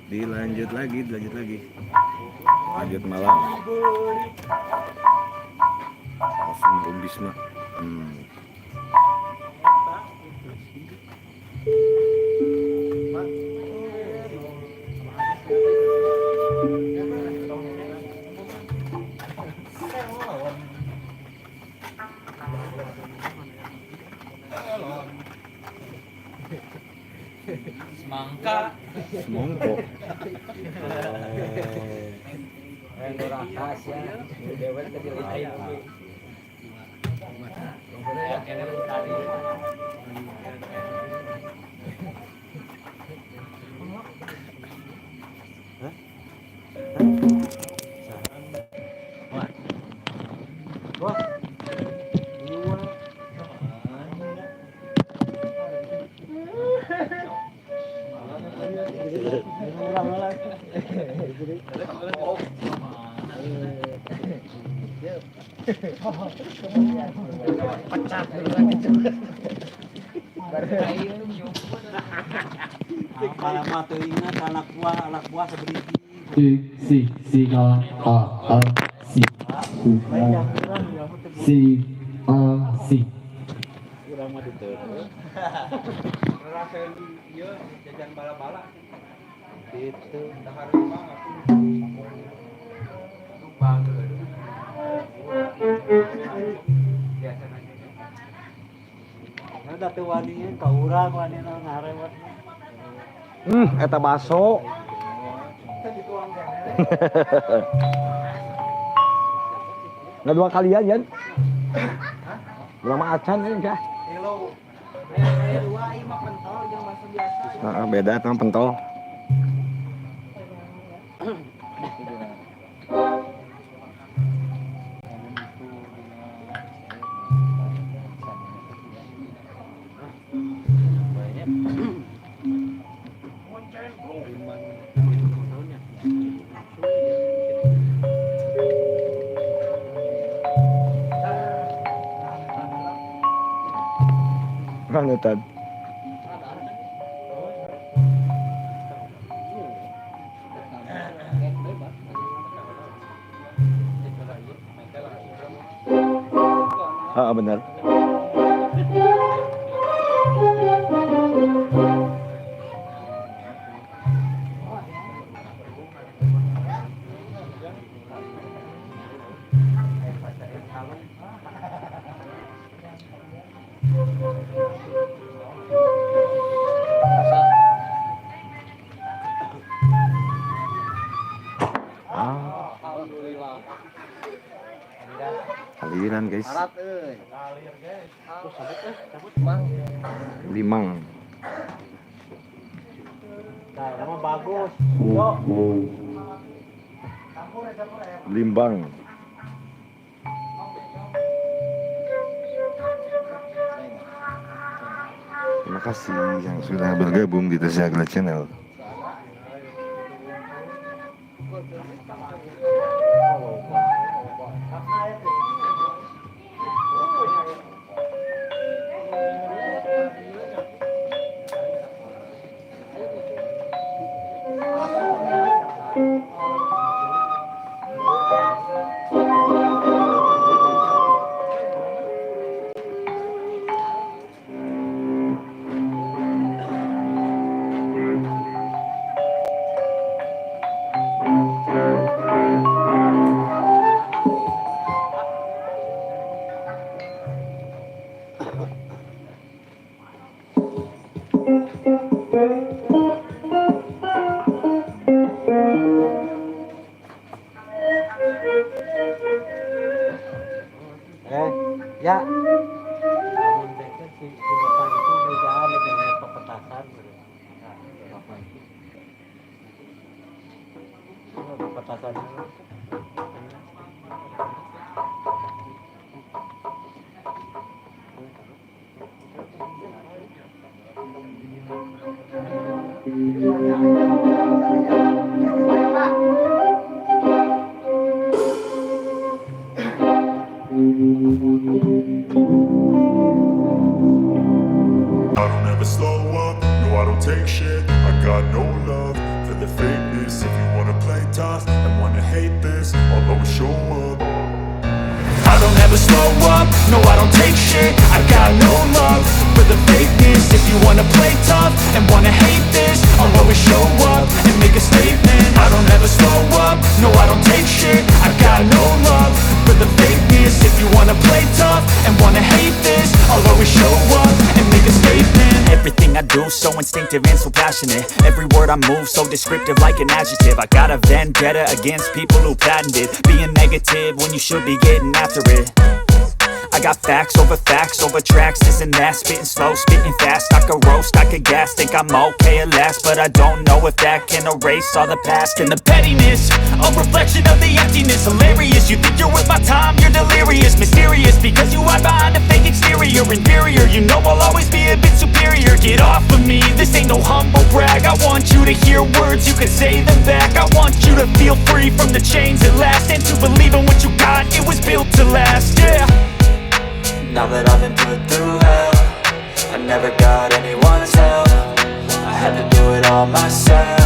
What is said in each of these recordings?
Dilanjut lagi. Lanjut malam. Sama Bisma. Semangka. Semongko. Rakas ya. Dewan ke diri Lama tuh ingat anak buah seberiji. Si Urang mah diteureun. Rasain ieu jajan bala-bala. Gitu. Dahar mah atuh. Bangeur. Biasana. Ada teu wani ka urang wani ngarewat. Eta baso. Nggak dua kalian ya? Berapa acan ini kah? dua ieu mah pentol jeung bakso biasa. Beda sama pentol. Panutan. Benar. Aliran guys. Limang. Nah, nama bagus. Limbang. Terima kasih yang sudah bergabung di Tasyagra Channel. Ya. Si bapak itu kerjaan dengan pepetasan. Pepetasan. I don't ever slow up, no I don't take shit. I got no love for the fake never slow up, no I don't take shit. I got no love for the fakeness. If you wanna play tough and wanna hate this, I'll always show up and make a statement. I don't ever slow up, no I don't take shit. I got no love for the fakeness. If you wanna play tough and wanna hate this, I'll always show up and make a statement. Everything I do so instinctive and so passionate. Every word I move so descriptive like an adjective. I got a vendetta against people who patented being negative when you should be getting after it. I got facts over tracks, this and that. Spitting slow, spitting fast, I could roast, I could gas. Think I'm okay at last, but I don't know if that can erase all the past. And the pettiness, a reflection of the emptiness. Hilarious, you think you're worth my time, you're delirious. Mysterious, because you hide behind a fake exterior. Inferior, you know I'll always be a bit superior. Get off of me, this ain't no humble brag. I want you to hear words, you can say them back. I want you to feel free from the chains at last, and to believe in what you got, it was built to last, yeah. Now that I've been put through hell, I never got anyone's help. I had to do it all myself.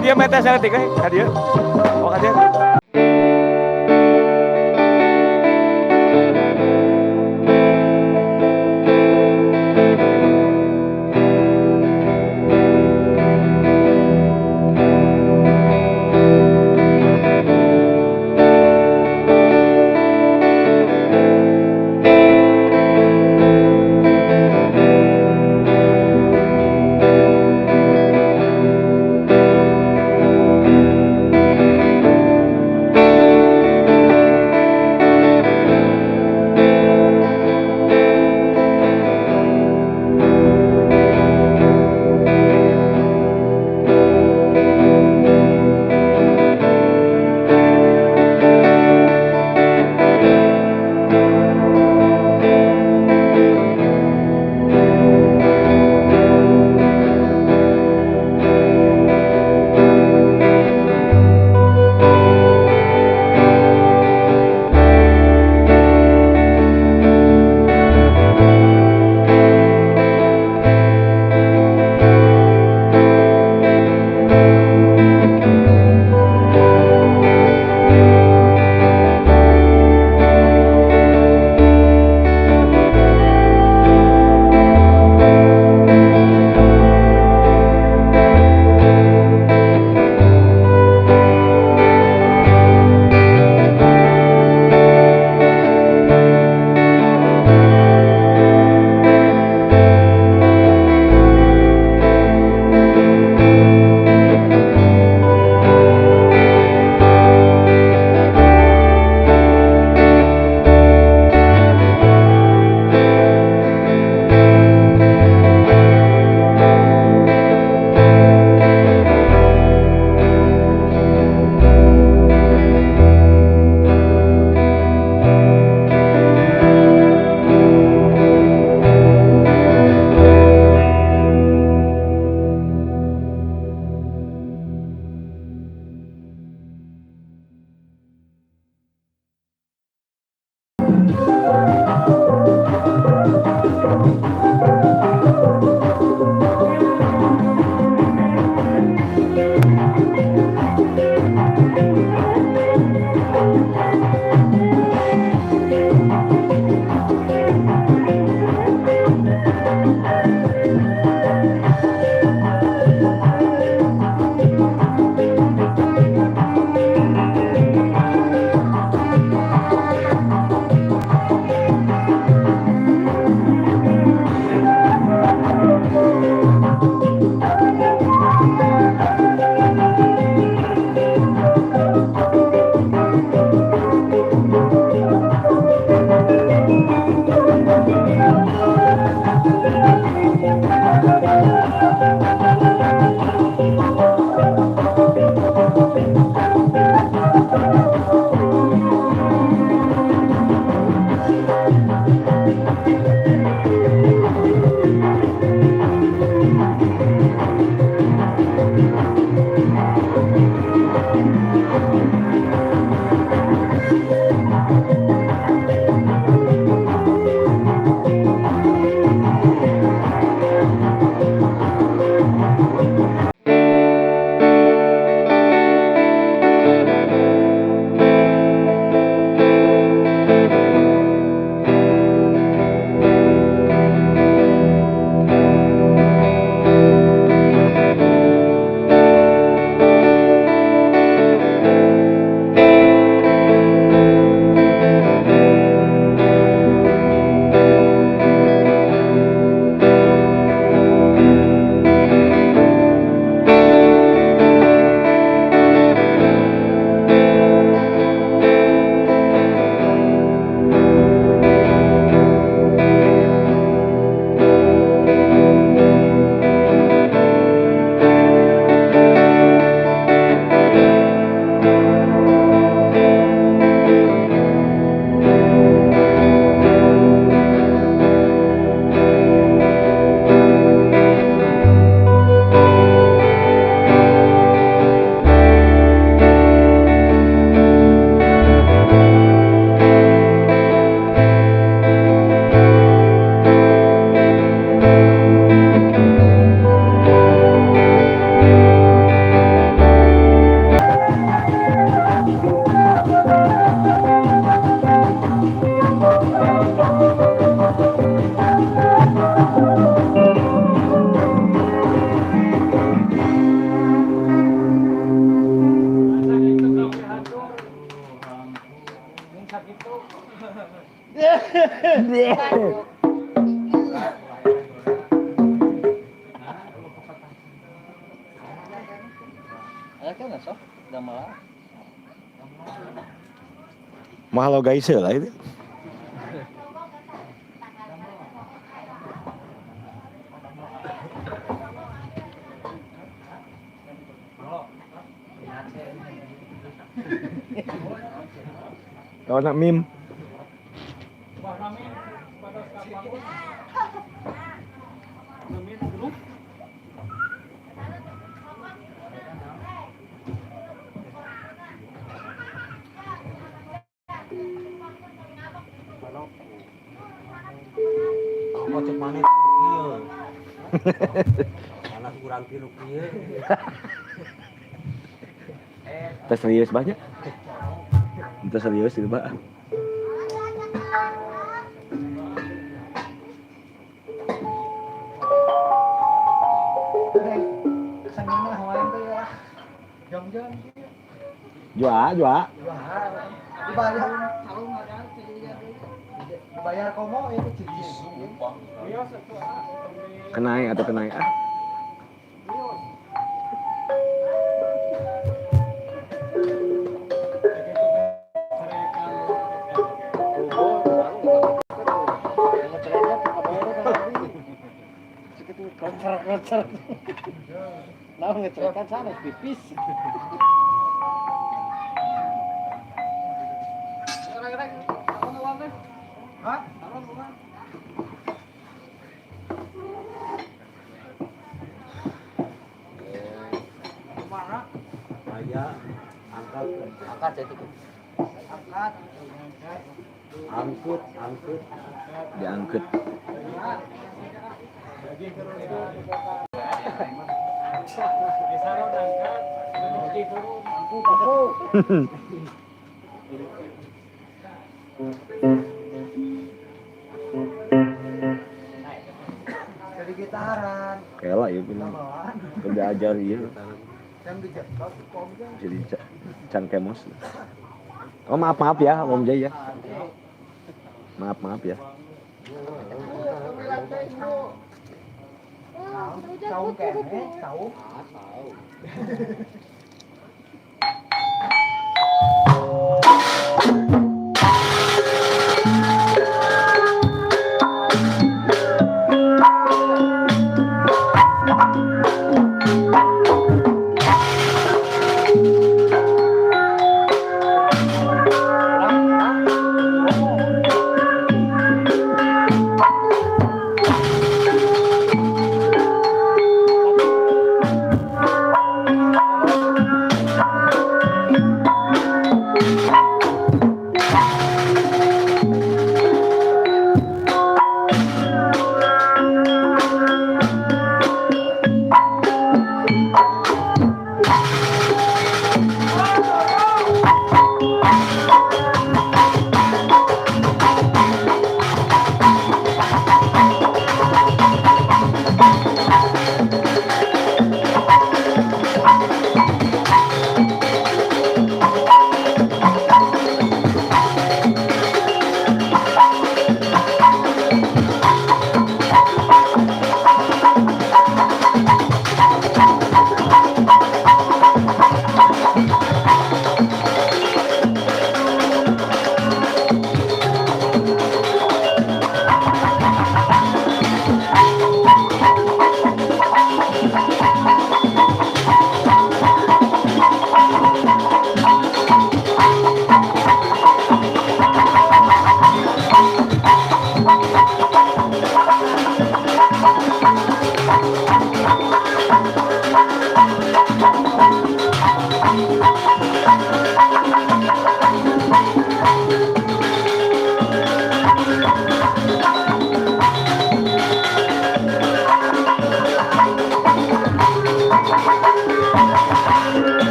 Dia mete saya tiga, dia. Oh, dia. Ada kan nggak sok? Udah malah. Mahal guys lah itu. Kalau nak meme. Kok cek mana kieu. Anak kurang kieu kieu. Kita serius banyak. Kita serius itu, Pak. Sangina hawain tuh ya. Jong-jong. Jua. Dibayar sarung ada dibayar komo ya itu cidis. Kenai atau kenai ah. Konser. Nah, ngecerekan sana pipis. Hah? Mana? Aja angkat itu. Angkat. Angkut. Diangkut. Jadi gitaran. Kela ya pun. Kerja ajar iya. Yang dijebak komnya. Jadi can kemos. Oh maaf ya Om Jaya. Maaf ya. Saung kene, saung.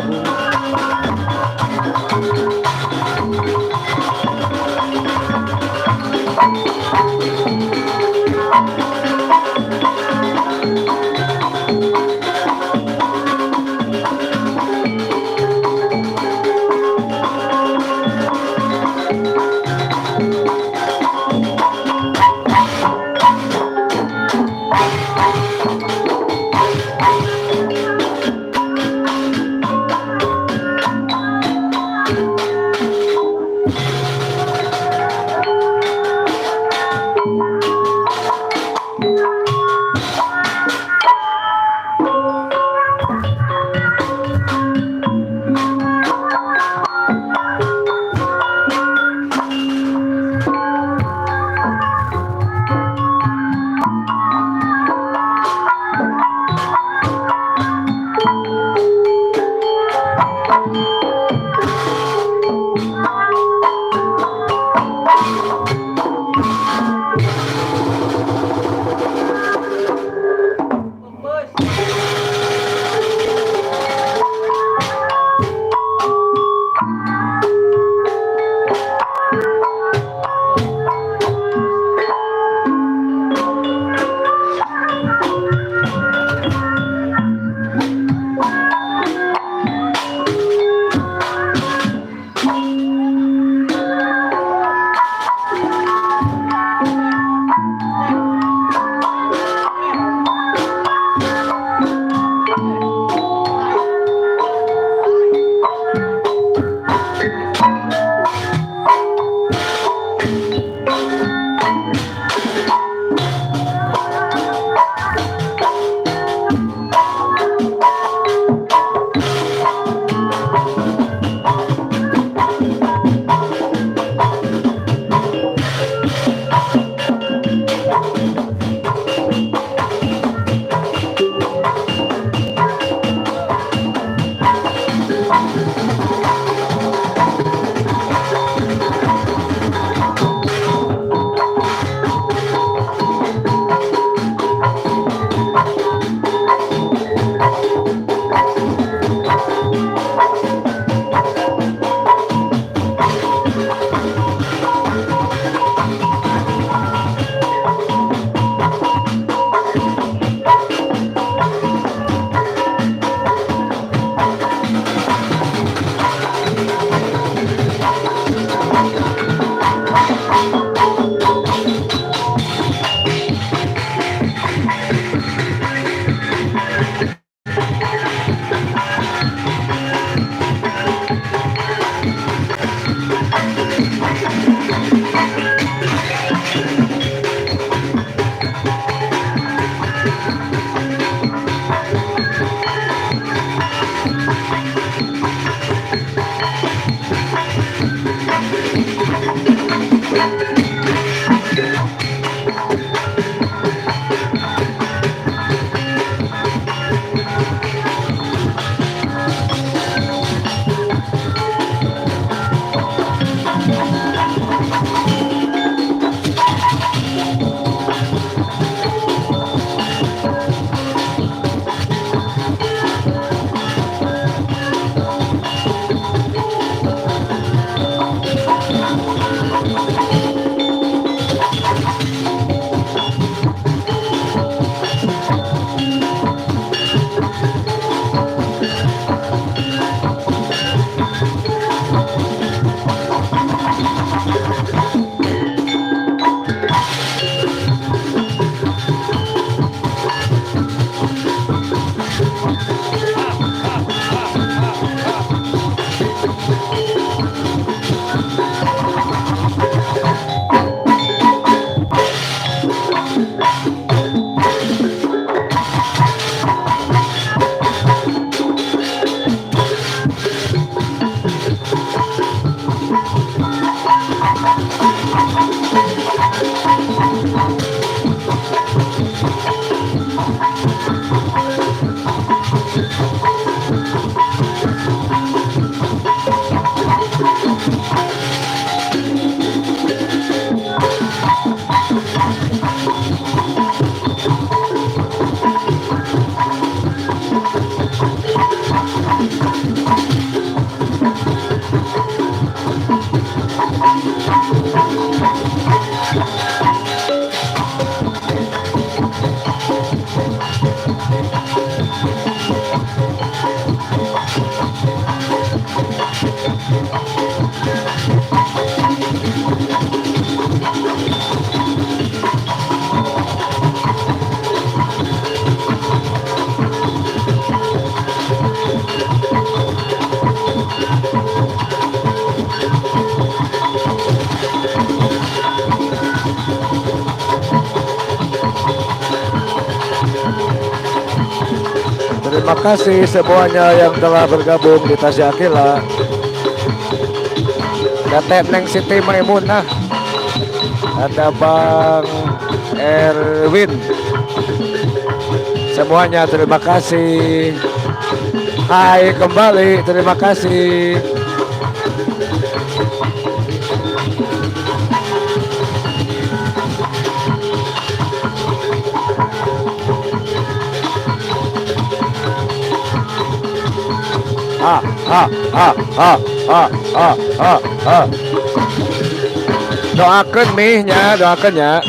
bergabung. terima kasih semuanya yang telah bergabung di Tasya Akila. Ada Neng Siti Maimunah, ada Bang Erwin. Semuanya terima kasih. Hai kembali, terima kasih. Doakan mihnya, doakan ya.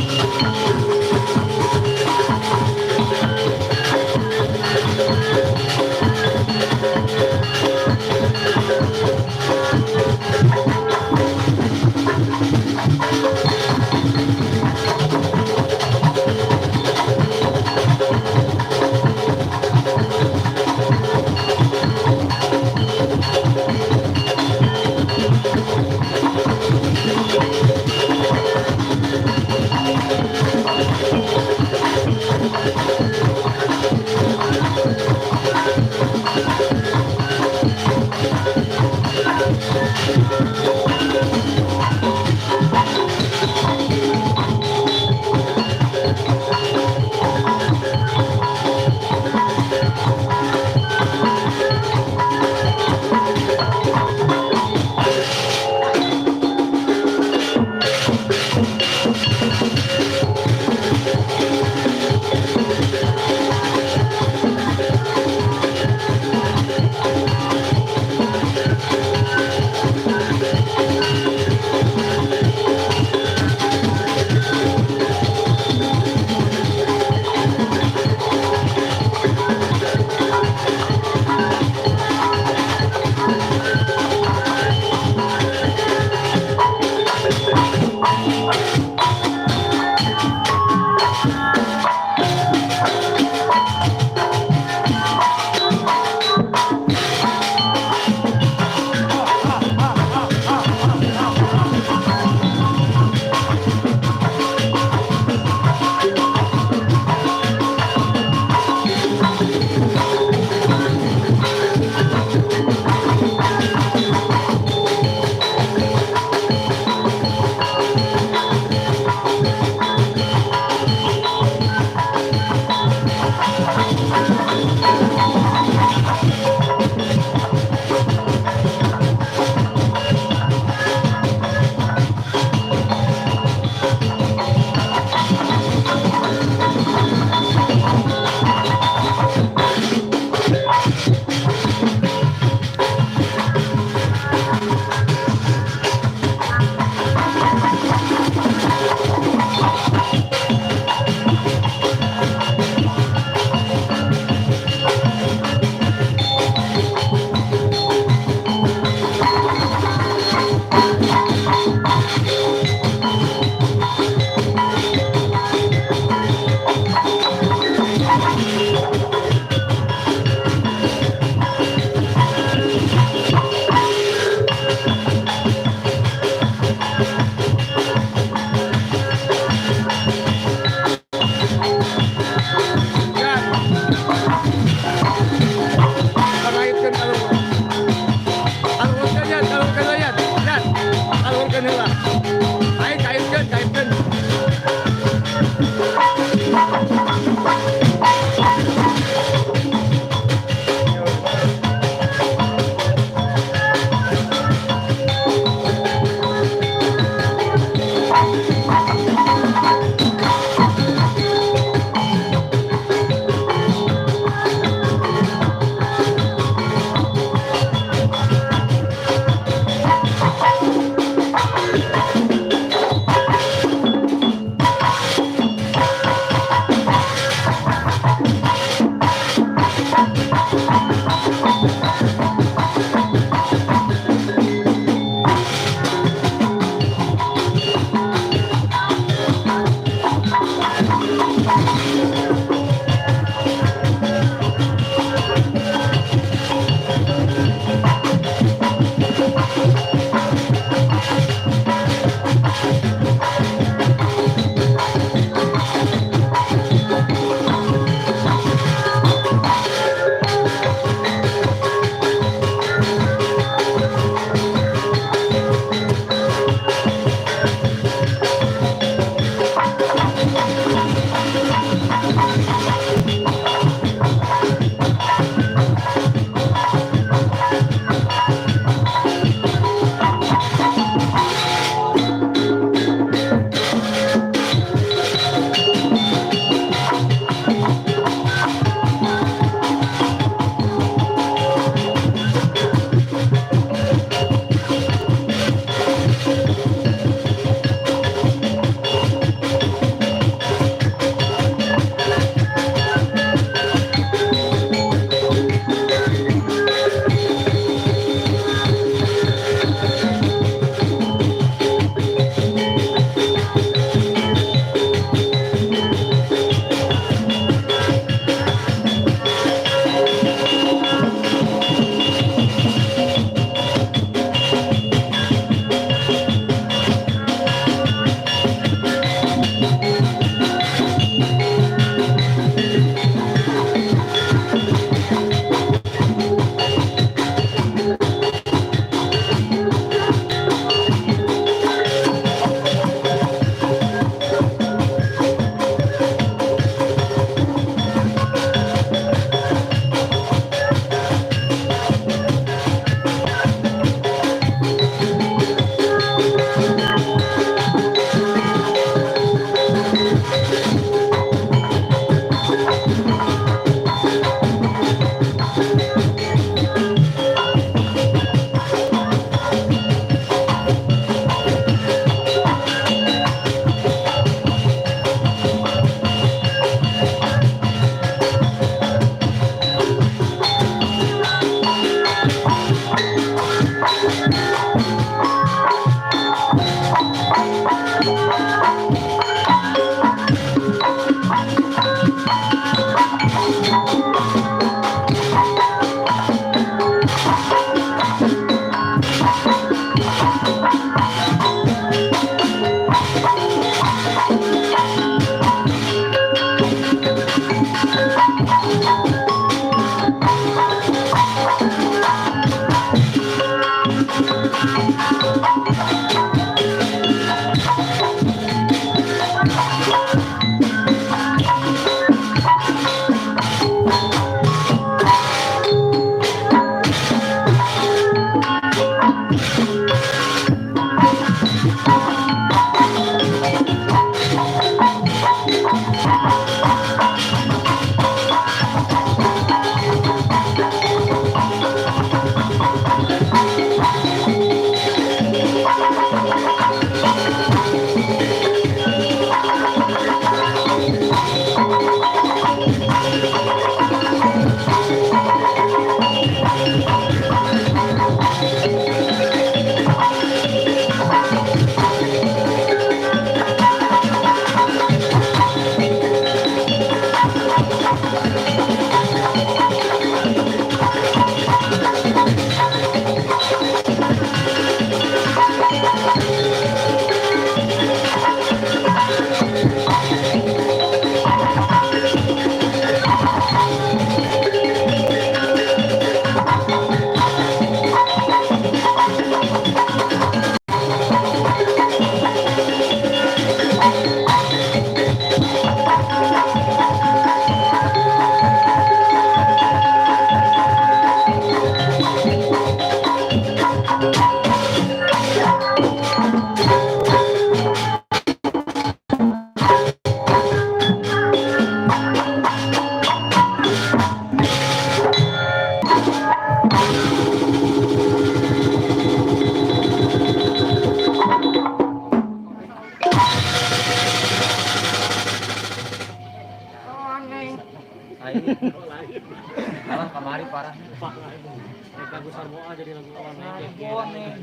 jadi lagu Onek.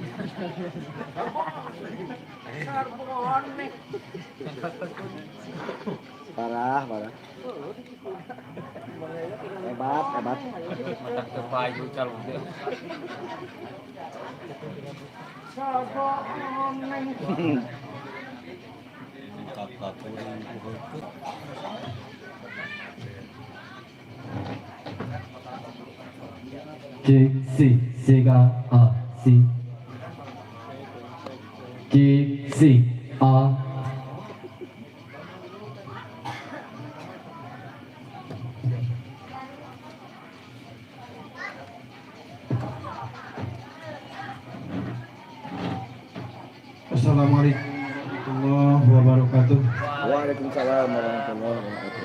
Parah. Hebat. Matak terpayu calon dia. Kakak kuring kuhutut. G C C ga A C G C A Assalamualaikum warahmatullahi wabarakatuh. Waalaikumsalam warahmatullahi wabarakatuh.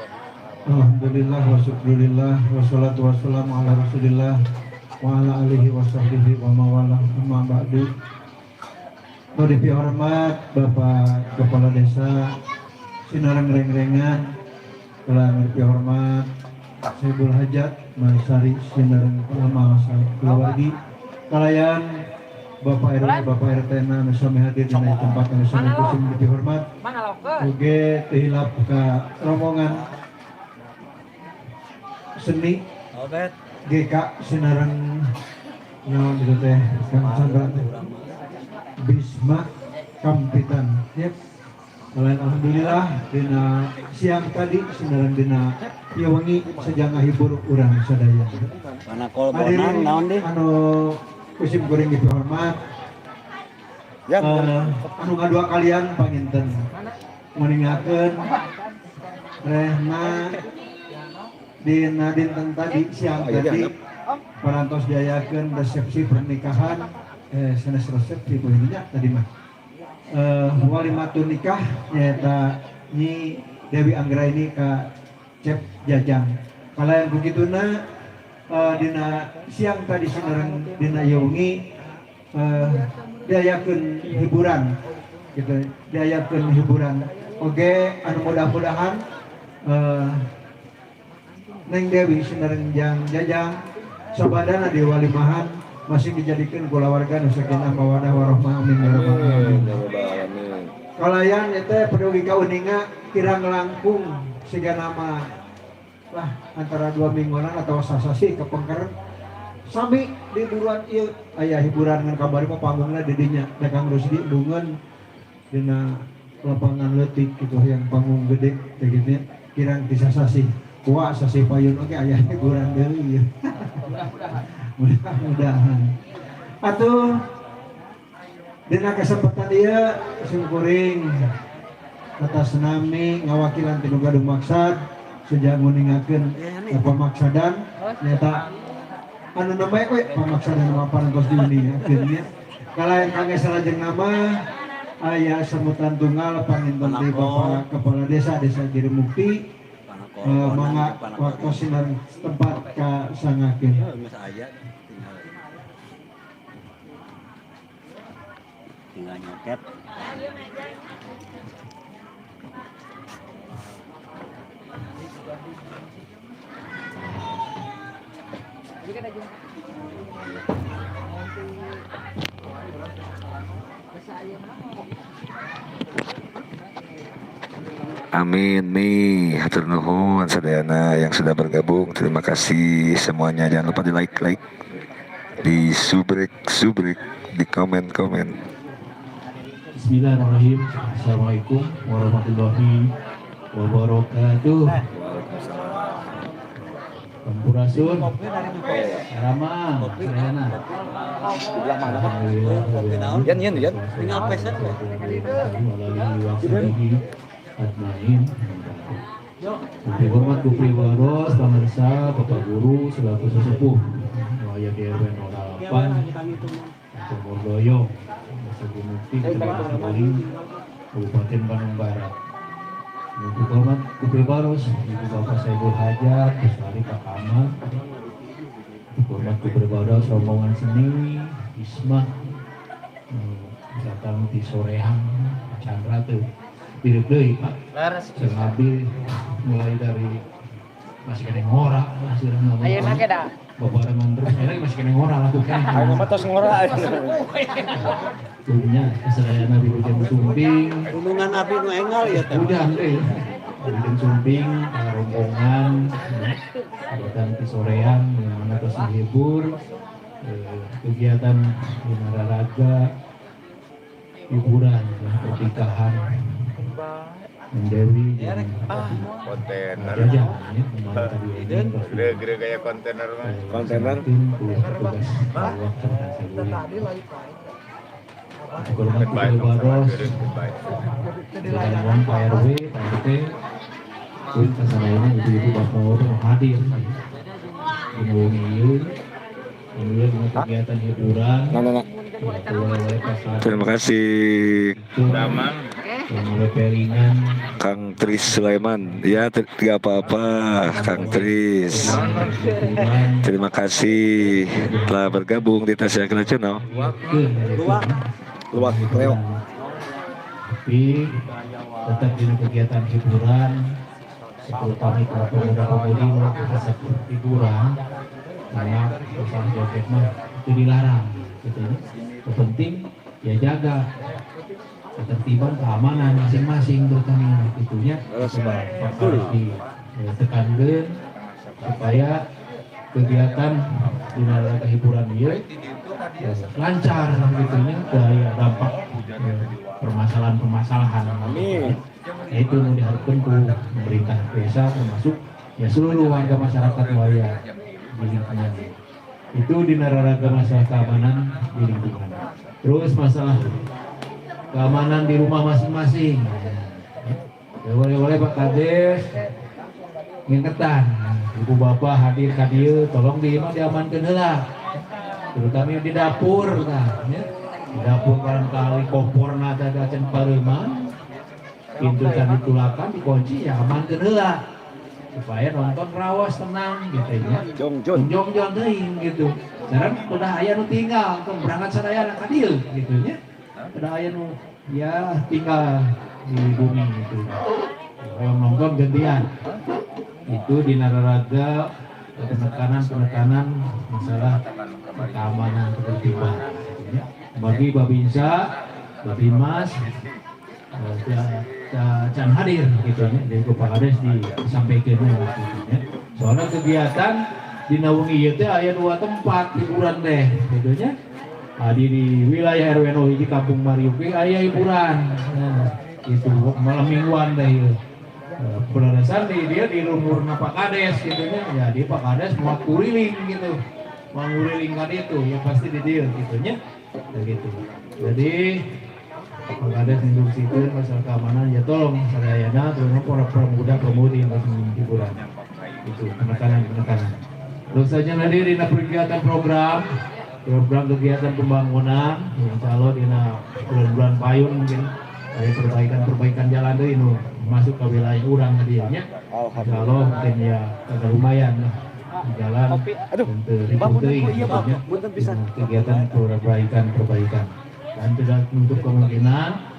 Alhamdulillah wa syukurillah wassalatu wassalamu ala rasulillah wa ala alihi wa sahbihi wa mawala amma ba'du. Beri hormat Bapak Kepala Desa Sinarang Rengrengan, telah beri hormat Saibul Hajat Mansari Sinarang Ulama Keluargi, kalayan Bapak RW Bapak RT na sami hadir di tempat yang sami kusim beri hormat. Oge tehilap ka rombongan seni GK Sinarang nyawa gitu teh Kang Chandra teh Bisma Kampitan. Yep. Alhamdulillah dina siang tadi Sinarang dina ieu wengi sajang ngahibur urang sadaya. Kana kolbonan naon deh? Anu kusim kuring dihormat. Ya, Anu ngadua kalian panginten meningakeun rehna dina dinten tadi siang tadi parantos diayakeun resepsi pernikahan sanes resepsi poinnya tadi mah walimatun nikah nyaeta Nyi Dewi Anggraini ka Cep Jajang. Kalayan begituna dina siang tadi Sinarang dina yeungi diayakeun hiburan gitu, diayakeun hiburan oge anu mudah-mudahan Neng Dewi Sinarang Jajang sabadana di walimahan masih dijadikan kula warga nu sakinah mawaddah warahmah amin ya rabbal alamin. Kalayan eta peduli kauninga kirang langkung siga nama lah antara 2 mingguan atau sasasi kepengker sami di buruan ieu aya hiburan ngan kabari mah panggungna di dinya da Kang Rusdi dungeun dina lapangan leutik gitu yang panggung gede teh kitu kirang disasasi kuat sasi payun oke aya hiburan deui ieu. Mudah-mudahan atuh dina kesempatan ieu singkuring atas nami ngawakilan ti Gadung Maksad sejak nguningakeun pamaksadan nyata anu namanya we pamaksadan mapan tos diuningakeun nya kalayan kangge salajeng nama aya semutan tunggal panginten ti Bapak Kepala Desa Giremukti mangga waktu sinar tempat ka sangakeun. Tinggal nyoket. Amin nih, hatur nuhun sadayana yang sudah bergabung. Terima kasih semuanya. Jangan lupa di like, di subrek, di komen. Bismillahirrahmanirrahim. Assalamualaikum warahmatullahi wabarakatuh. Sampurasun. Rama, sayana. sebelah mana? Yan. Tinggal peset ya. Admain. Hormat Bukri Waros, pemirsa, Bapak Guru, selaku sesepuh Waya DRW 08 Tomordoyo, Desa Gunukti, Kecamatan Saguling, Kabupaten Bandung Barat. Untuk hormat Bukri Waros, Ibu Bapak Saibul Hajat, Bestari Pak Kamal. Untuk hormat Bukri Waros, rombongan seni, Isma, datang di soreang, Chandra tuh. Pilih Pak, saya ngambil mulai dari masih kena ngora hasilnya ngomong. Ayo nak dah. Babarengan terus lagi masih kena ngora lakukan. Ayo mah tos ngora. Tuhnya keserayana di Bujang Sumbing. Gunungan api nu enggal ya teh. Udah deh. Bujang Sumbing, rombongan, kegiatan kisorean yang mana terus menghibur, kegiatan di Nararaga, hiburan, pernikahan, Dewi, Kontainer. Jajah, Gede-gede kayak kontainer mah. Kontainer. tugas bawah Golongan Baik, Kutu Baros, baik. Golongan Pak RW, Pak RT, pun kesananya ibu-ibu bapak orang hadir. Ini kegiatan hiburan. Nah. Terima kasih Damang. Mulai peringan. Kang Tris Sulaiman. Ya, tidak apa-apa Kang Tris. Terima kasih telah bergabung di Tasya Kena Channel. Luak Leo. Tapi tetap di kegiatan hiburan. Sepuluh kami pemuda-pemudi melakukan hiburan. Karena usaha joget mah itu dilarang. Gitu. Yang penting ya jaga ketertiban keamanan masing-masing terutama itunya harus ditekankan supaya kegiatan di Nararaga hiburan ini lancar gitunya daya dampak permasalahan-permasalahan. Amin. Itu mau diharapkan ke pemerintah desa termasuk ya seluruh warga masyarakat waya di lingkungan. Itu di Nararaga masalah keamanan di lingkungan. Terus masalah keamanan di rumah masing-masing. Ya boleh Pak Kades ngingetan ibu bapak hadir kadieu tolong diamankan heula. Terutama yang di dapur kan ya. Di dapur barangkali komporna ada can pareuman. Pintu can ditulakan dikunci ya amankeun heula. Supaya nonton rawas tenang gitu ya. Jong teuing gitu. Sekarang udah aya nu tinggal tong berangkat sadayana ka dieu gitu nya. Udah aya nu ya tinggal di bumi gitu. Kalau nonton gantian. Itu di Nararaga penekanan masalah keamanan ketertiban gitu ya. Bagi Babinsa, Babinmas can hadir gitu ya. Dari Pak Kades disampaikan gitu ya. Soalnya kegiatan di Nawangi ieu teh aya 2 tempat hiburan teh gitu nya. Di wilayah RW 0 di Kampung Mariuk aya hiburan. Nah, itu malam mingguan teh. Berdasar dia di rumurna Pak Kades gitu nya. Ya di Pak Kades mau kuriling gitu. Mau kuriling ka ditu ya pasti di dieu gitu nya. Begitu. Jadi Pak Kades instruksikeun masalah keamanan ya tolong sadayana terutama para pemuda-pemudi yang hiburan. Itu penekanan. Terus saja hadir di kegiatan program kegiatan pembangunan insya Allah di bulan payung mungkin ada perbaikan jalan itu ini masuk ke wilayah urang hadiahnya insya Allah mungkin ya agak lumayan lah di jalan kegiatan perbaikan dan tidak menutup kemungkinan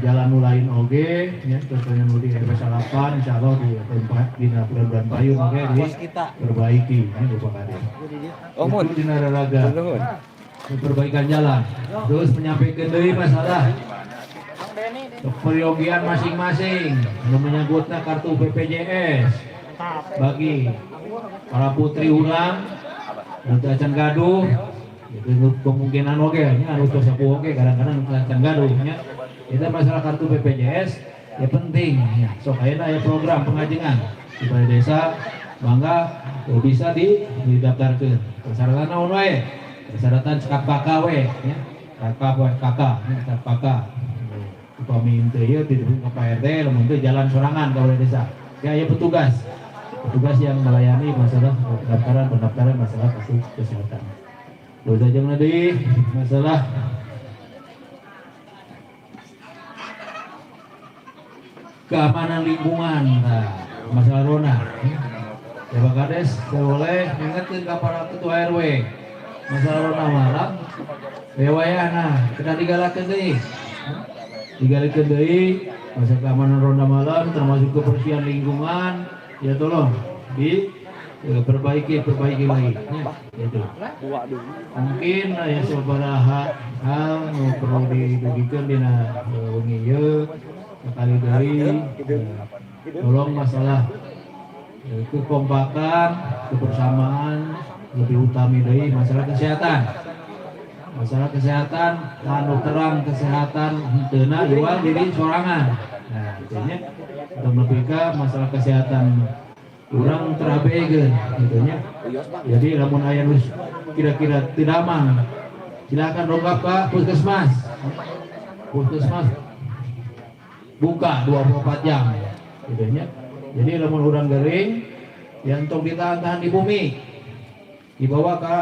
jalan lain oge ya contohnya di RW 8 insya Allah di tempat di bulan payung oge diperbaiki ini Bapak Kades. Itu di Nararaga perbaikan jalan. Terus menyampaikan deui masalah keperyogian masing-masing yang menyangkutna kartu BPJS bagi para putri urang nanti acan gaduh itu kemungkinan oge nya anu tos sapu oge kadang-kadang acan gaduh nya. Itu masalah kartu BPJS ya penting ya. Sok ayeuna aya program pengajengan di balai desa mangga bisa didaftarkeun. Persyaratan naon wae? Persyaratan cekap kakak we ya. Kakak upami teu ieu dihubung ka Pak RT lamun teu jalan sorangan ka balai desa. Ya aya petugas yang melayani masalah pendaftaran masalah kasus kesehatan. Terus aja deui masalah keamanan lingkungan, nah, masalah Rona. Ya Pak Kades, saya boleh ingatkan ke para ketua RW masalah Rona malam. Nah, kita digalakan deui. Masalah keamanan Ronda malam termasuk kebersihan lingkungan. Ya tolong diperbaiki lagi ya, gitu. Mungkin ya sabaraha hal nu perlu didugikeun dina wengi ieu sekali dari tolong masalah kekompakan, kebersamaan, lebih utami dari masalah kesehatan. Masalah kesehatan, anu terang kesehatan, henteu iwal diri sorangan. Nah, intinya untuk lebih ke masalah kesehatan kurang terabegeun gitunya. Jadi lamun aya nu kira-kira teu damang, silakan dongkap ke puskesmas. Puskesmas buka 24 jam gitunya. Jadi lamun urang gering yang tong ditahan-tahan di bumi dibawa ke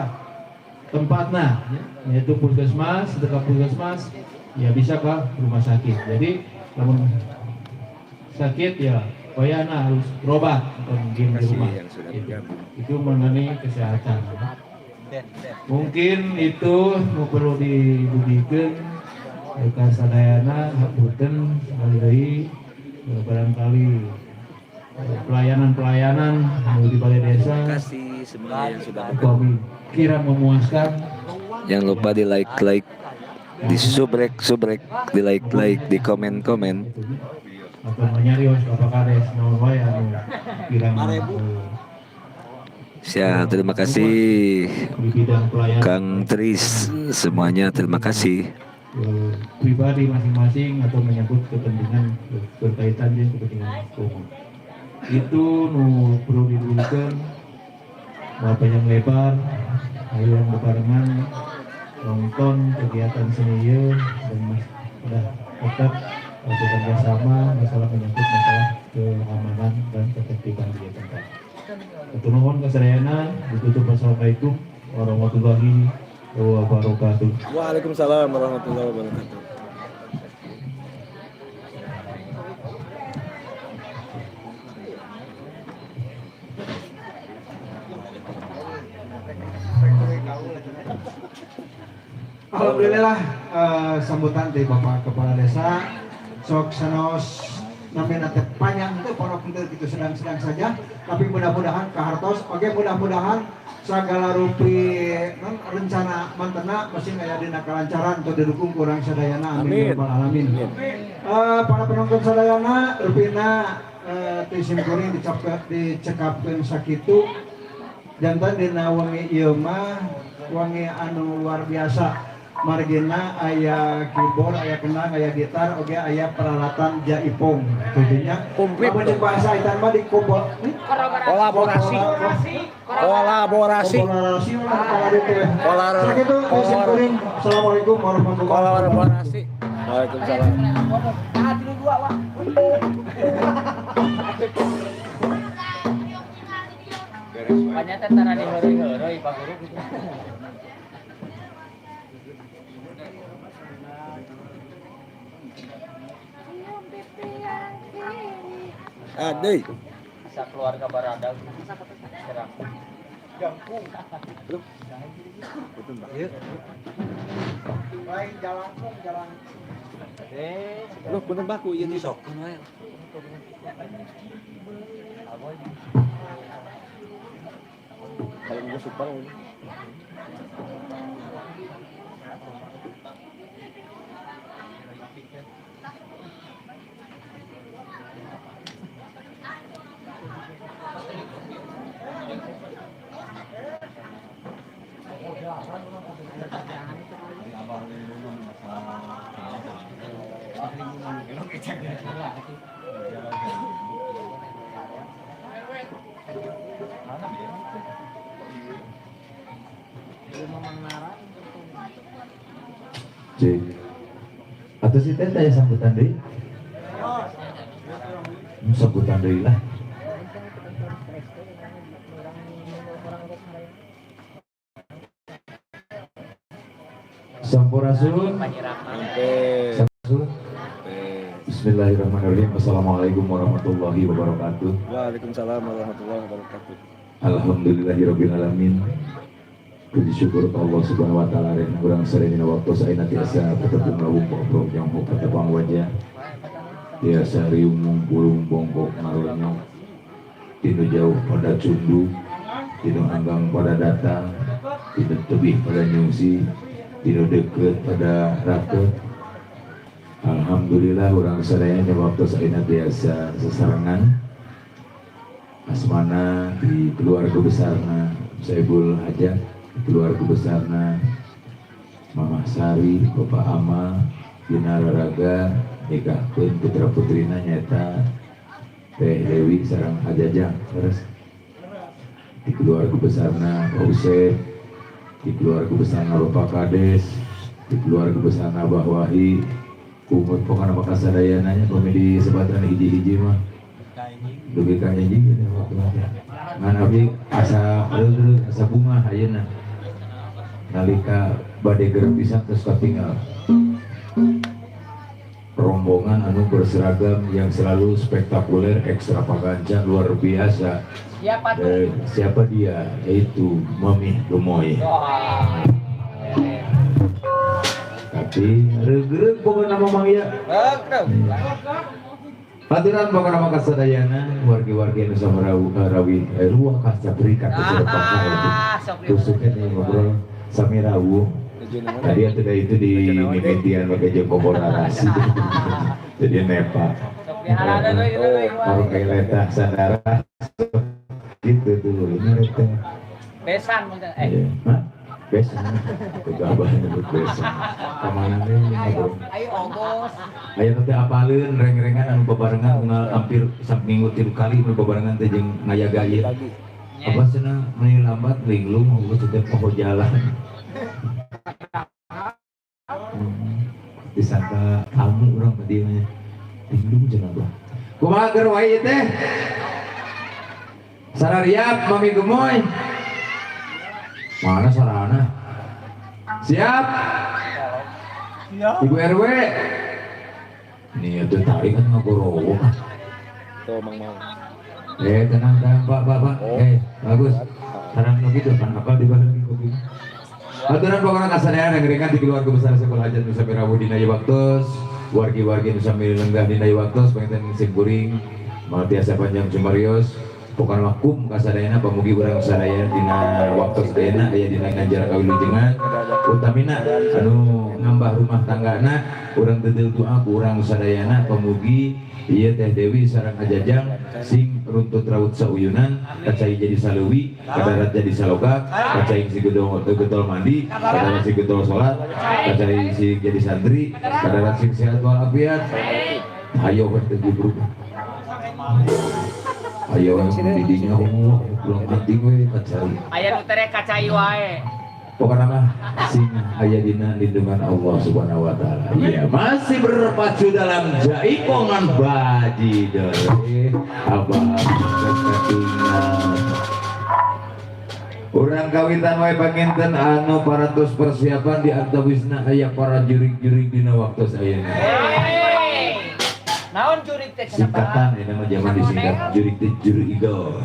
tempatnya yaitu puskesmas, dekat puskesmas ya bisa ke rumah sakit. Jadi namun sakit ya payahna harus berobat atau mungkin di rumah. Itu mengenai kesehatan. Mungkin itu perlu dibuktikan kasadayana hapunten sekali barangkali pelayanan di balai desa. Terima kasih semuanya yang sudah Kami kira memuaskan. Jangan lupa di like, di subrek, di like, di komen. Atau menyarios apa kades naon wae anu kirang Siap, terima kasih di bidang pelayanan Kang Tris, semuanya terima kasih. pribadi masing-masing atau menyangkut kepentingan berkaitan dengan kepentingan umum. Itu nu perlu didulukan panjang lebar, ayo yang berbarengan nonton kegiatan seni dan sudah tetap bekerja sama masalah menyangkut masalah keamanan dan ketertiban di tempat. Ketunuhun keserayana ditutup. Wassalamualaikum warahmatullahi wabarakatuh. Waalaikumsalam warahmatullahi wabarakatuh. Alhamdulillah sambutan dari Bapak Kepala Desa sok sanos namanya teh panjang itu pondok itu sedang-sedang saja, tapi mudah-mudahan kahartos oke, mudah-mudahan segala rupi rencana mantena masih aya dina kalancaran atau didukung kurang sadayana, amin ya rabbal alamin. Para penonton sadayana rupina tisim kuring dicekapkeun sakitu jantan dina wengi ieu mah wengi anu luar biasa. Margina aya keyboard, aya kenang, aya gitar, oge aya peralatan jaipong. Tentunya komplit bahasa itan mah di kolaborasi. Sakitu isim kuring. Assalamualaikum warahmatullahi wabarakatuh. Waalaikumsalam. Banyak tentara di hurui Pak Guru gitu. Adei. Bisa keluarga barada. Serang. Jangkung. Lain jalan. Loh, punten baku ieu disokkeun wae. Kalau nggak super ini. Cik. Atau si teh tanya sambutan deui? Sambutan deui lah. Sampurasun. Sampurasun. Bismillahirrahmanirrahim. Assalamualaikum warahmatullahi wabarakatuh. Waalaikumsalam warahmatullahi wabarakatuh. Alhamdulillahirabbil alamin. Puji syukur ke Allah Subhanahu wa taala yang kurang serena waktu saena tiasa tetep ngawung bongkok yang mau ketepang wajah. Tiasa riung pulung bongkok naronyong. tinu jauh pada cundu, tinu anggang pada datang, tinu tebih pada nyungsi, tinu deket pada raket. Alhamdulillah orang sadaya waktu saina biasa sesarengan asmana di keluarga besarna Saibul Hajat, di keluarga besarna Mama Sari, Bapak Ama, Dina Raraga, nikahkeun putra putrina nyata Teh Dewi sareng Hajajang. Terus di keluarga besarna Pak Usep, di keluarga besarna Bapak Kades, di keluarga besarna Abah Wahi, kumut pokoknya maka sadayananya komedi sebatan hiji-hiji mah lebih kaya hiji gitu waktu ngan abdi asa bunga ayeuna nalika bade gerep pisan terus katinggal rombongan anu berseragam yang selalu spektakuler, ekstravaganza, luar biasa. Siapa dia? Yaitu Mami Gemoy. Tapi regreg pokoknya nama Mang ya. Hadiran pokoknya nama kasadayana wargi-wargi Nusa Rawi ruah kaca berikan tusuknya nih ngobrol sami rawuh. Tadi ada itu di mimitian pakai jengkol narasi. Jadi nepa. Kalau kayak letak sadara gitu tuh ini letak. Besan mungkin. Besan. Kegabah nyebut besan. Kemana nih? Ayo ogos. Ayo nanti apalin reng-rengan anu bebarengan hampir saminggu 3 kali bebarengan teh jeung ngayaga ieu. Apa cenah meni lambat linglung mau setiap poho jalan. Disangka kamu orang badinya linglung cenah bah. Kumaha keur wae teh? Sarariap Mami Gemoy. Mana sarana? Siap? Ibu RW. Nih itu tarik kan ngagorowo. Tuh Mang Mau. Tenang Pak. Bagus. Sarang begitu kan apa di balik kopi. Aturan pokoknya kasadayana ngeringan di keluarga besar Saibul Hajat Nusa Mirawu dina Waktos, wargi-wargi Nusa Milenggah dina Waktos, pengen simpuring, maltiasa panjang Cumarios, pokoknya makum kasadayana pamugi urang sadaya dina Waktos sadayana aya dina ngajar kawilujengan, utamina anu ngambah rumah tanggana, urang teu doa ku urang sadayana pamugi ieu Teh Dewi sareng Hajajang sing runtut raut sauyunan, kacai jadi saleuwi, kadarat jadi salogak, kacai si getol mandi, kadarat si getol sholat, kacai si jadi santri, kadarat si sehat walafiat. Ayo berteguh ayo didinya pulang penting we kacai. Aya nu tere kacai wae. Pokoknya mah sing aya dina lindungan Allah Subhanahu wa taala. Iya, masih berpacu dalam jaipongan baji deui. Abah ketinggal. Urang kawitan wae panginten anu paratos persiapan di antawisna aya para jurig-jurig dina waktos ayeuna. Naon jurig teh Singkatan ini mah zaman disingkat jurig teh juri idol.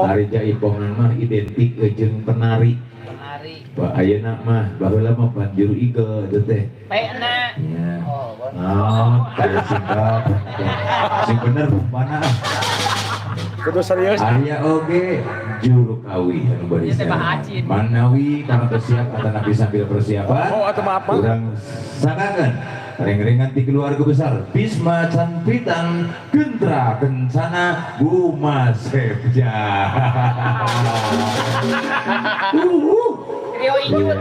Hari jaipongan mah identik jeung penari. Pak ayeuna mah baheula mah panjur igel teh teh. Pena. Iya. Kayak singkat. Sing bener rumpana. Kudu serius. Aya oge juru kawi anu barisan. Manawi kana teu siap atana sambil persiapan. Oh, atuh mah apa? Urang sangakeun reng-rengan ti keluarga besar Bisma Canpitan Gentra Kencana Bumas Sepja. Trio ijut.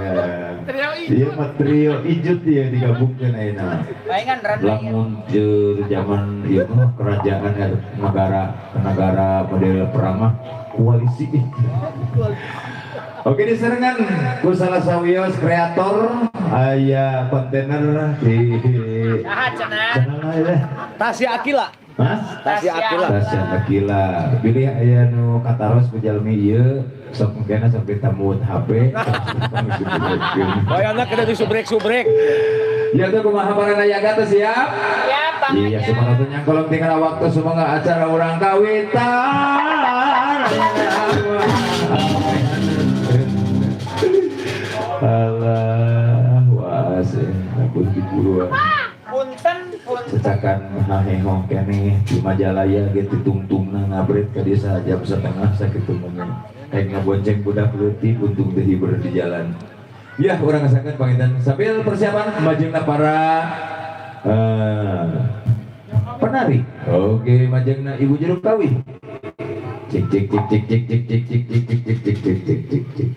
Iya mah trio ijut ya digabungkeun ayeuna. Palingan rada Lamun jeur zaman ieu mah kerajaan negara model perang mah koalisi. Oke diserengan ku salah sawios kreator aya kontainer di channel Tasya Akila. Mas Tasya Akila. Tasya Akila. Pilih aya nu kataros ku jalmi ieu sok mungkin sampai tamu HP. Bayana kada disubrek-subrek. Ya tuh kumaha paranaya teh siap? Siap, Bang. Iya semangatnya kolom tinggal waktu semoga acara urang kawitan. Allah wasin aku diburu. punten. Cecakan hahengong kene di Majalaya gitu tungtungna ngabret ka dia jam setengah sakitu meunya. Kayak ngabonceng budak leutik untung teu hibur di jalan. Ya, urang ngasakeun panginten sambil persiapan majengna para penari. Oke, majengna Ibu Jeruk Kawi. Cek cek cek cek cek cek cek cek cek cek cek cek cek cek cek cek.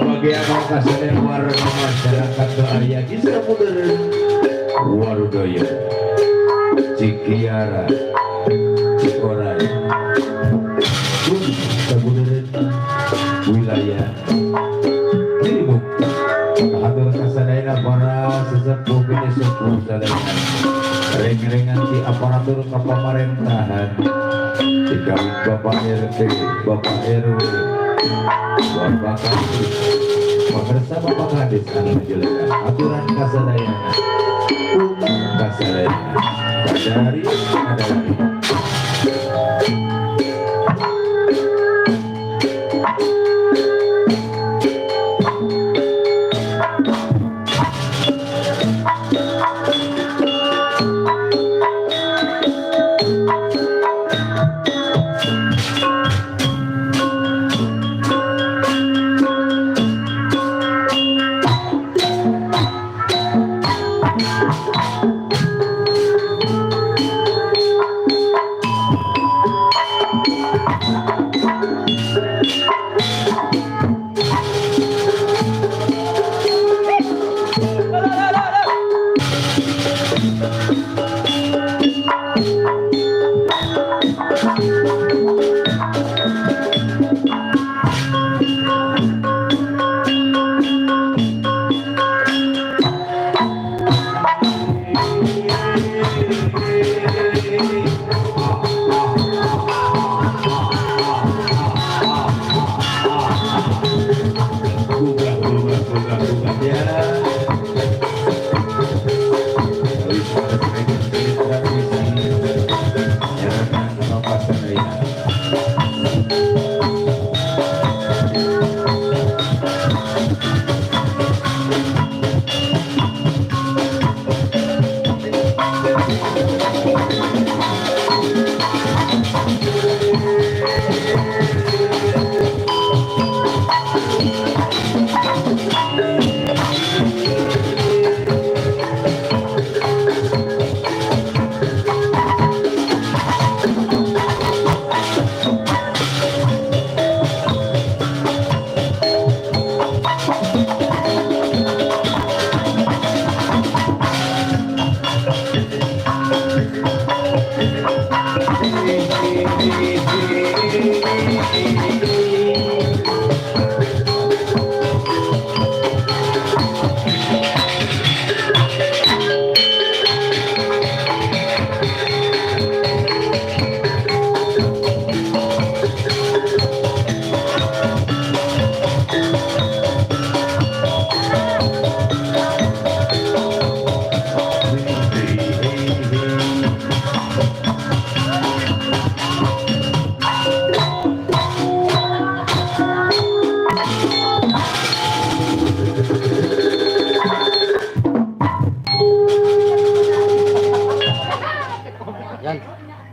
Bagian kasih warga masyarakat Arya Kisah Modern Warudaya Cikiara Cikorai Modern wilayah Cibubur hatur kasadayana para sesepuh kene sepuh sadayana reng-rengan di aparatur kapamerintahan dikawin Bapak RT Bapak RW Bapak Kadis bersama Bapak Kadis akan menjelaskan aturan kasadayana kasadayana kadari kadari.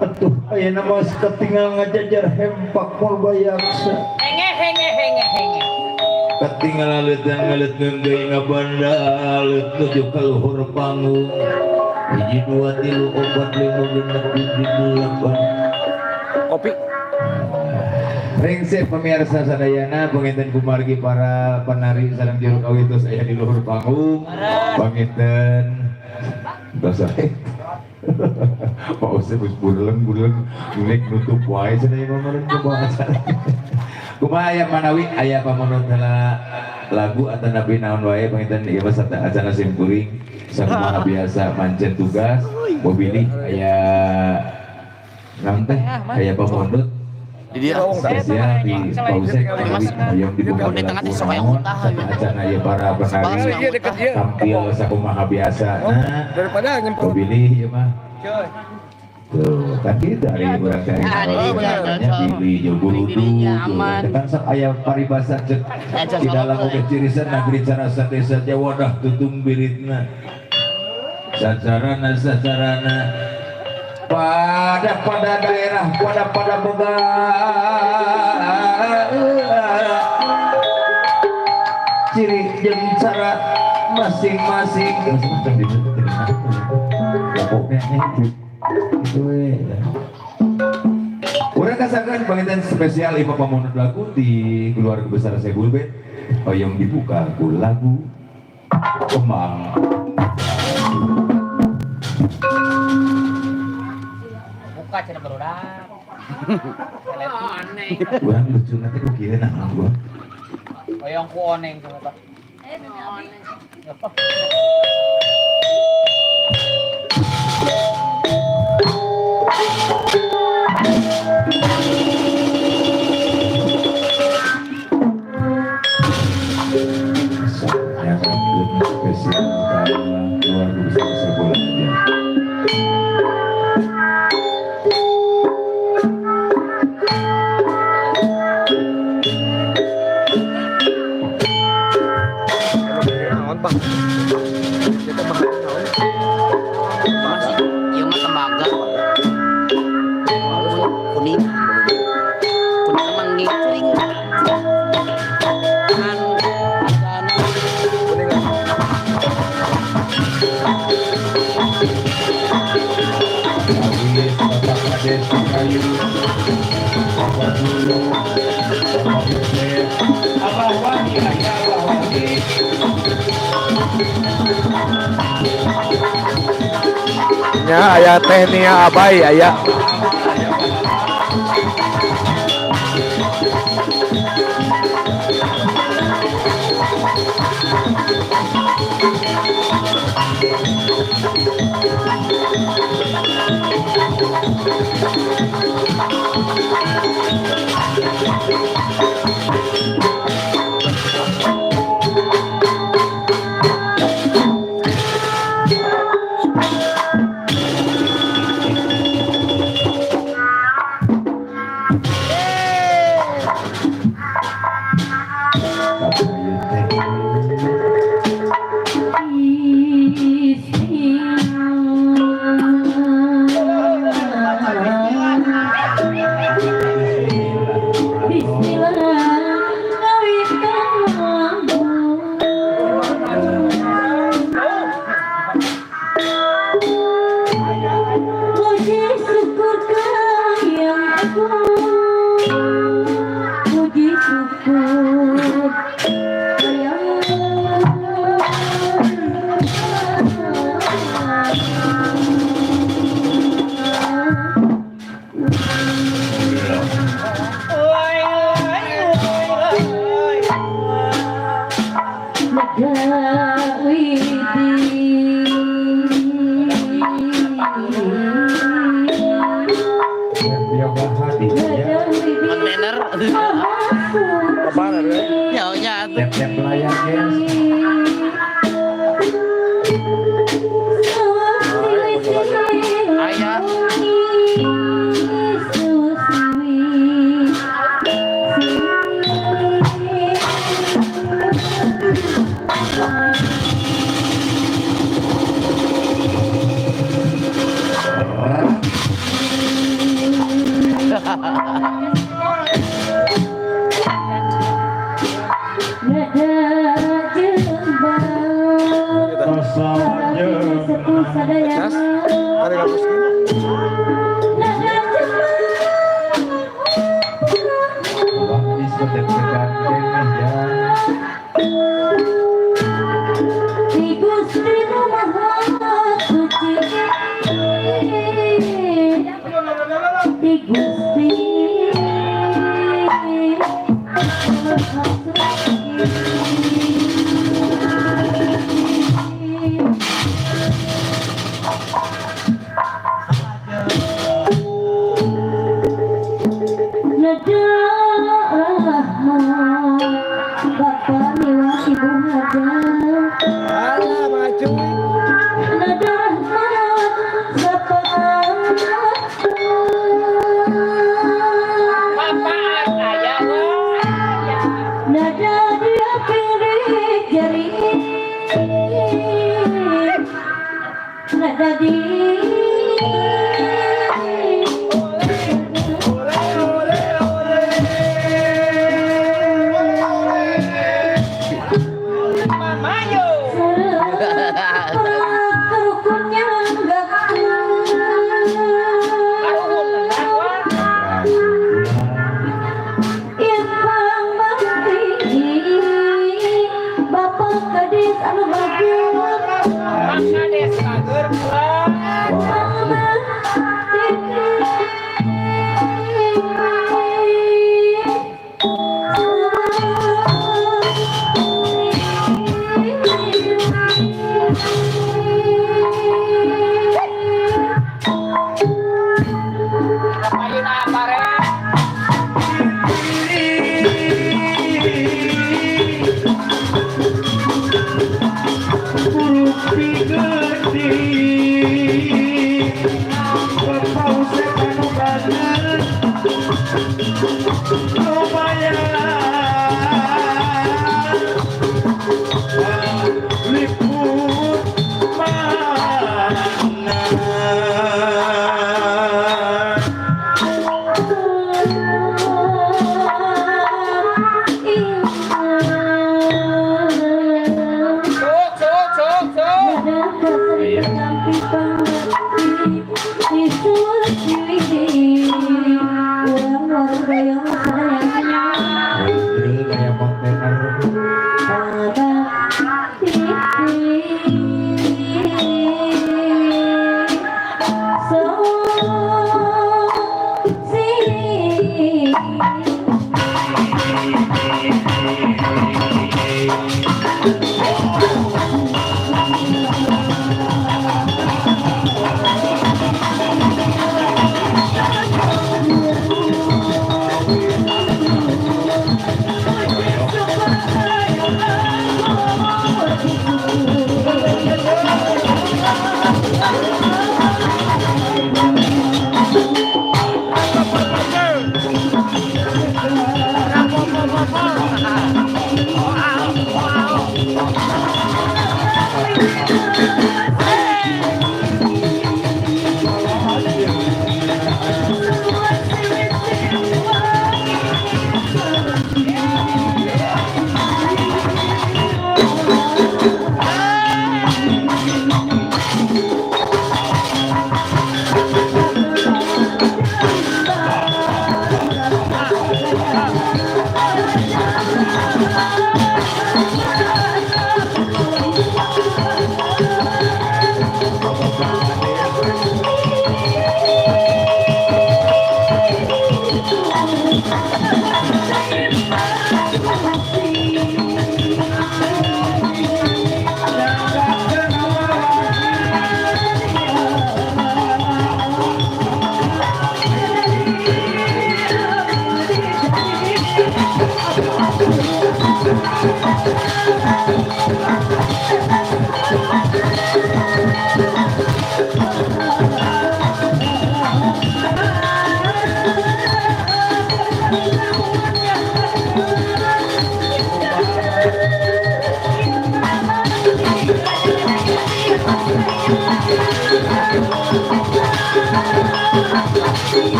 Atuh, ayeuna mah ketinggal ngajajar hempak Purbayaksa. Henge. Ketinggalan leuteun ngaleutkeun deui ngabanda leut nuju ka luhur panggung. 1 2 3 4 5 6 7 8. Kopi. Rengsek pemirsa sadayana panginten kumargi para penari sareng Jeruk Kawi tos aya di luhur panggung. Panginten dosa. Pak Ustaz geus burleng nulik nutup wae sadaya mamareun kumaha acara. Kumaha aya manawi aya pamanut lagu atau nabi naon wae panginten ieu mah sarta acara simkuring sakumaha biasa mancen tugas mobilih aya naon teh aya pamondot Di dia spesial di Pausek yang dibuka lagu naon acara aya para penari tampil sakumaha biasa nah daripada nyemprot. mobilih ieu mah Tuh, kan gitu dari orang dari namanya pilih jogurudu. Kan sok aya paribasa cek di dalam oge cirisan negeri carasa desa Jawa dah tutung biritna. Sacarana pada daerah pada boga ciri jeung cara masing-masing. Macam di pokoknya itu. Urang kasakan panginten spesial Ipa Pamonot lagu di keluarga besar Sebul Band yang dibuka ku lagu Kembang. Buka cina berudak. Oneng. Urang lucu nanti ku kieu nah gua. Oyong ku oneng coba Pak. Yang spesial keluarga besar Sebul Band. Naon bang? Kita bahas naon? Masih ieu mah tembaga. Kuning. Kuning emang ngicing. Kan Ya, aya teh nia abai aya. kontainer. Apaan ya? Nyaunya tuh. Tiap layar guys. Ayah. Cas, ada kampus ini. Bang diskotek seganteng aja.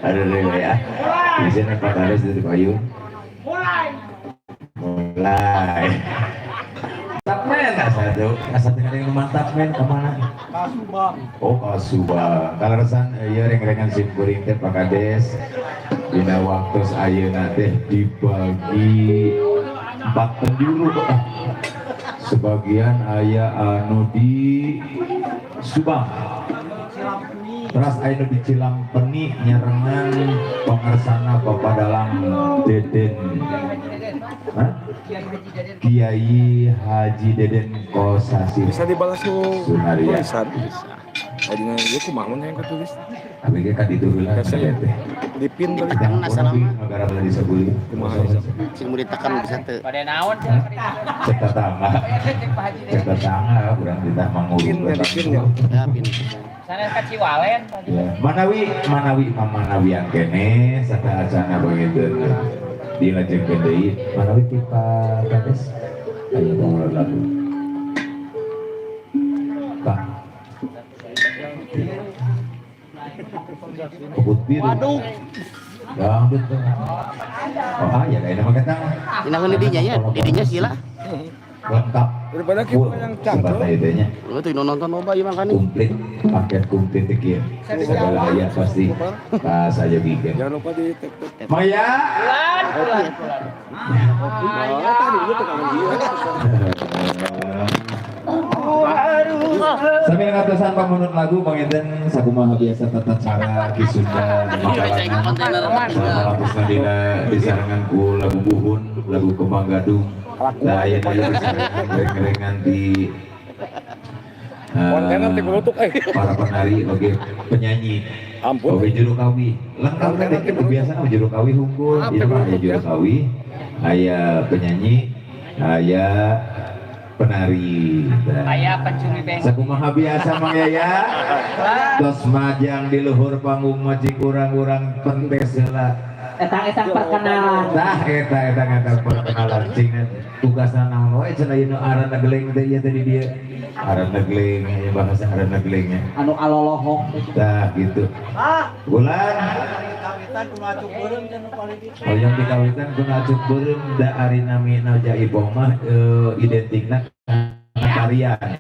Aduh ya, bisa nempat halus dari payung. Mulai. Tapmen, satu kali yang mantap men kemana? Kasubang. Oh Kasubang. Kalau resan, ya reng-rengan sim kuring teh Pak Kades. Dina waktu ayeuna teh dibagi 4 penjuru. Sebagian aya anu di Subang. Terus aya di Cilampeni nyerengan pengersana Bapak Dalang Deden. Hah? Kiai Haji Deden Kosasi. Bisa dibalas Sunaria. tulisan. Tadinya dia kumaha mun yang ketulis. Abi ge ka ditu heula Kasih. teh. Dipin tadi. Jangan Assalamualaikum. negara bela disebuli. Kumaha Sing mau ditekan bisa teu. Pada naon Cek tetangga. Cek tetangga urang ditah mangurung. Pin ya, dipin ya. Ya, pin. sana ka Ciwalen. Ya, Manawi yang kene sata acana begitu dilajengkeun deui Manawi ti Pak Kades aya pengelola lagu Pak Kebut biru waduh dangdut oh ya lain nama ketang Dina heun didinya ya, didinya sila. lengkap Daripada kita yang cangkel. sebata idenya Lu tuh nonton loba ieu mangkani. komplit paket komplit iki segala ayat pasti pas aja bikin Jangan lupa di tag. Maya sambil ngatasan pamunut lagu manginten sakumaha biasa tata cara kisunda malapusna dina disarangan ku lagu buhun lagu kembang gadung da aya disarangan di Kontener ti kulutuk para penari oke penyanyi Ampun. oke juru kawi lengkap kan itu biasa nama juru kawi hunkul ieu mah aya juru kawi aya penyanyi aya penari Aya pencuri bengkel. sakumaha biasa Mang Yaya tos majang di luhur panggung macik urang-urang pentes heula Etang perkenalan. tah eta perkenalan cing tugasna naon wae cenah ieu aranna geleng teh ieu tadi dia aranna geleng ya bahasa aranna gelengnya Anu alolohok. tah gitu bulan Kawitan kumacuk beureum cenah politik. oh yang dikawitan kuna acuk beureum da ari nami naja ibong mah identikna tarian